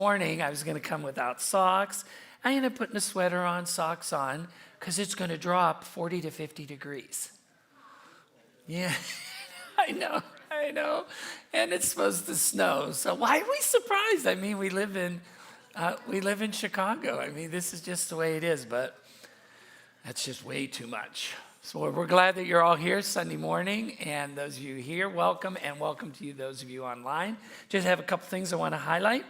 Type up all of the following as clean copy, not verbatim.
morning I was going to come without socks. I ended up putting a sweater on, socks on, because it's going to drop 40 to 50 degrees. Yeah, I know. And it's supposed to snow. So why are we surprised? I mean, we live in Chicago. I mean, this is just the way it is, but that's just way too much. So we're glad that you're all here Sunday morning, and those of you here, welcome, and welcome to you, those of you online. Just have a couple things I want to highlight.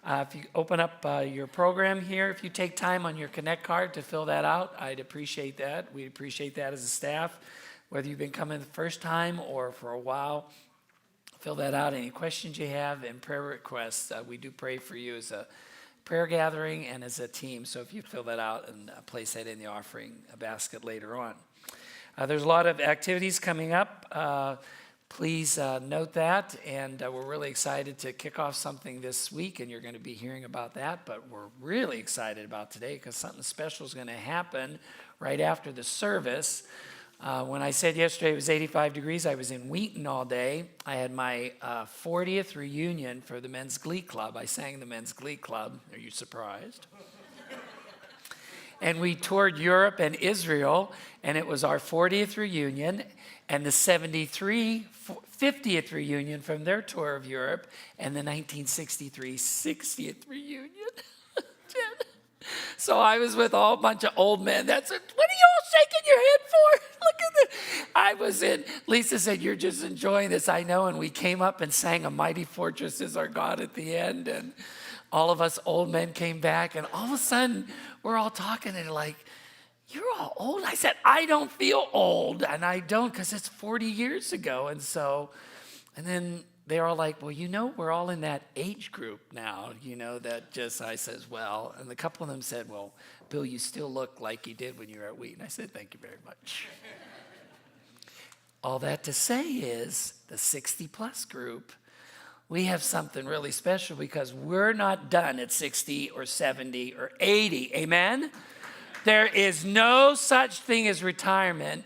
If you open up your program here, if you take time on your Connect card to fill that out, I'd appreciate that. We'd appreciate that as a staff, whether you've been coming the first time or for a while. Fill that out. Any questions you have and prayer requests, we do pray for you as a prayer gathering and as a team. So if you fill that out and place that in the offering basket later on. There's a lot of activities coming up. Please note that, and we're really excited to kick off something this week, and you're going to be hearing about that, but we're really excited about today because something special is going to happen right after the service. When I said yesterday it was 85 degrees, I was in Wheaton all day. I had my 40th reunion for the Men's Glee Club. I sang the Men's Glee Club. Are you surprised? And we toured Europe and Israel, and it was our 40th reunion and the 50th reunion from their tour of Europe and the 1963 60th reunion. So I was with all a bunch of old men. That's it. What are you all shaking your head for? Look at this. I was in. Lisa said, "You're just enjoying this." I know. And we came up and sang "A Mighty Fortress Is Our God" at the end. And all of us old men came back. And all of a sudden, we're all talking and like, "You're all old." I said, "I don't feel old." And I don't, because it's 40 years ago. And then they're all like, "Well, we're all in that age group now, that just," I says, "Well," and a couple of them said, "Well, Bill, you still look like you did when you were at Wheaton." I said, "Thank you very much." All that to say is the 60 plus group, we have something really special because we're not done at 60 or 70 or 80. Amen? There is no such thing as retirement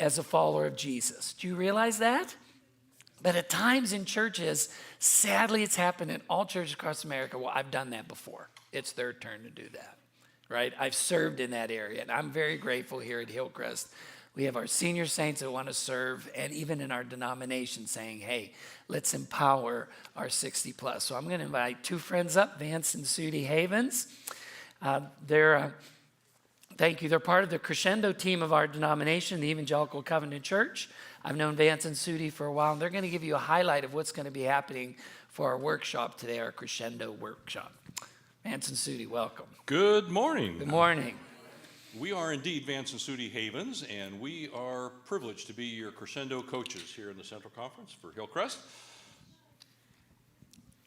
as a follower of Jesus. Do you realize that? But at times in churches, sadly, it's happened in all churches across America. Well, I've done that before. It's their turn to do that, right? I've served in that area, and I'm very grateful here at Hillcrest. We have our senior saints that want to serve, and even in our denomination saying, "Hey, let's empower our 60 plus." So I'm going to invite two friends up, Vance and Sudie Havens. Thank you. They're part of the Crescendo team of our denomination, the Evangelical Covenant Church. I've known Vance and Sudie for a while, and they're going to give you a highlight of what's going to be happening for our workshop today, our Crescendo workshop. Vance and Sudie, welcome. Good morning. Good morning. We are indeed Vance and Sudie Havens, and we are privileged to be your Crescendo coaches here in the Central Conference for Hillcrest.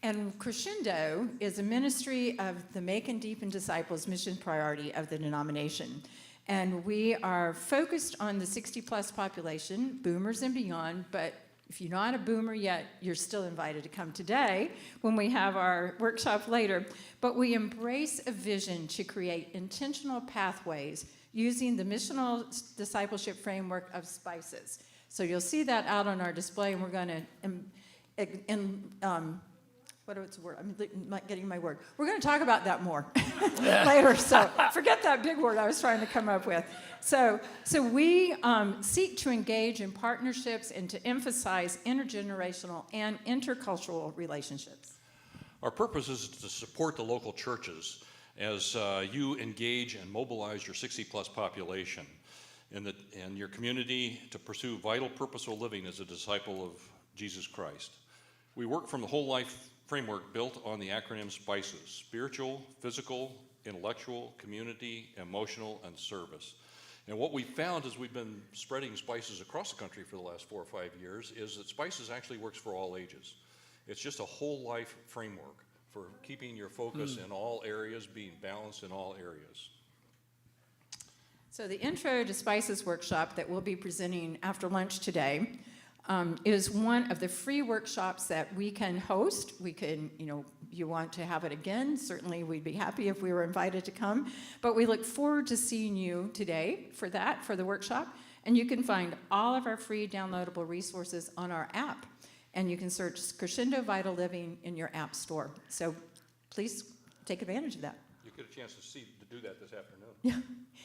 And Crescendo is a ministry of the Make and Deepen Disciples mission priority of the denomination. And we are focused on the 60-plus population, boomers and beyond, but if you're not a boomer yet, you're still invited to come today when we have our workshop later. But we embrace a vision to create intentional pathways using the missional discipleship framework of SPICES. So you'll see that out on our display, and we're going to what's the word? I'm not getting my word. We're going to talk about that more later. So forget that big word I was trying to come up with. So we seek to engage in partnerships and to emphasize intergenerational and intercultural relationships. Our purpose is to support the local churches as you engage and mobilize your 60-plus population in your community to pursue vital, purposeful living as a disciple of Jesus Christ. We work from the whole life framework built on the acronym SPICES: spiritual, physical, intellectual, community, emotional, and service. And what we found as we've been spreading SPICES across the country for the last 4 or 5 years is that SPICES actually works for all ages. It's just a whole life framework for keeping your focus in all areas, being balanced in all areas. So the Intro to SPICES workshop that we'll be presenting after lunch today is one of the free workshops that we can host. We can, you want to have it again, certainly we'd be happy if we were invited to come. But we look forward to seeing you today for the workshop. And you can find all of our free downloadable resources on our app. And you can search Crescendo Vital Living in your app store. So please take advantage of that. You get a chance to do that this afternoon.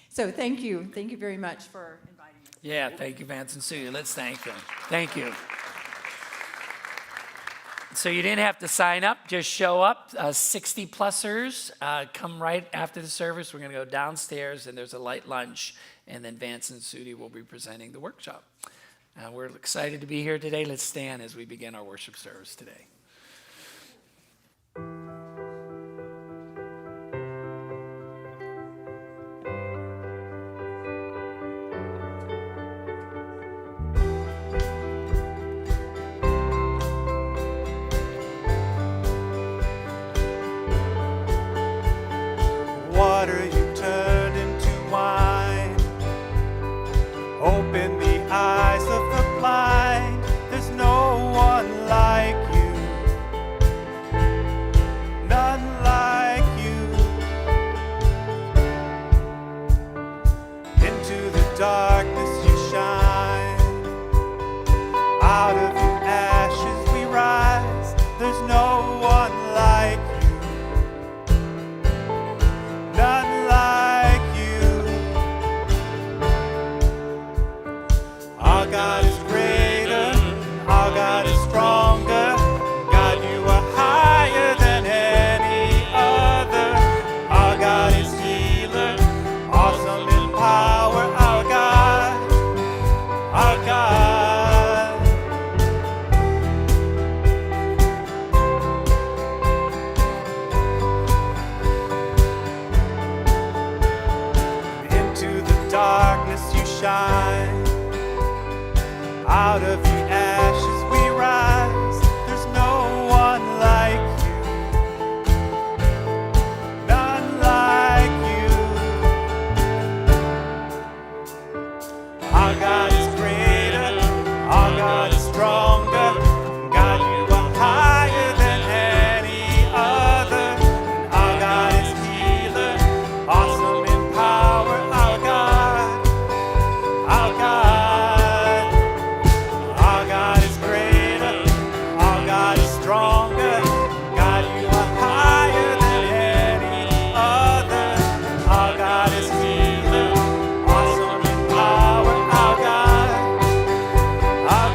So thank you very much for inviting me. Yeah, thank you, Vance and Sue. Let's thank them. Thank you. So you didn't have to sign up, just show up. 60-plussers come right after the service. We're going to go downstairs, and there's a light lunch, and then Vance and Sudi will be presenting the workshop. We're excited to be here today. Let's stand as we begin our worship service today. Water you turned into wine. Open the eyes of the blind. There's no one like you. None like you. Into the darkness you shine. Out of the ashes we rise. There's no one like you. None like you. Our God is greater, our God is stronger. God, you are higher than any other. Our God is healer, awesome in power. Our God, our God. Into the darkness you shine. Out of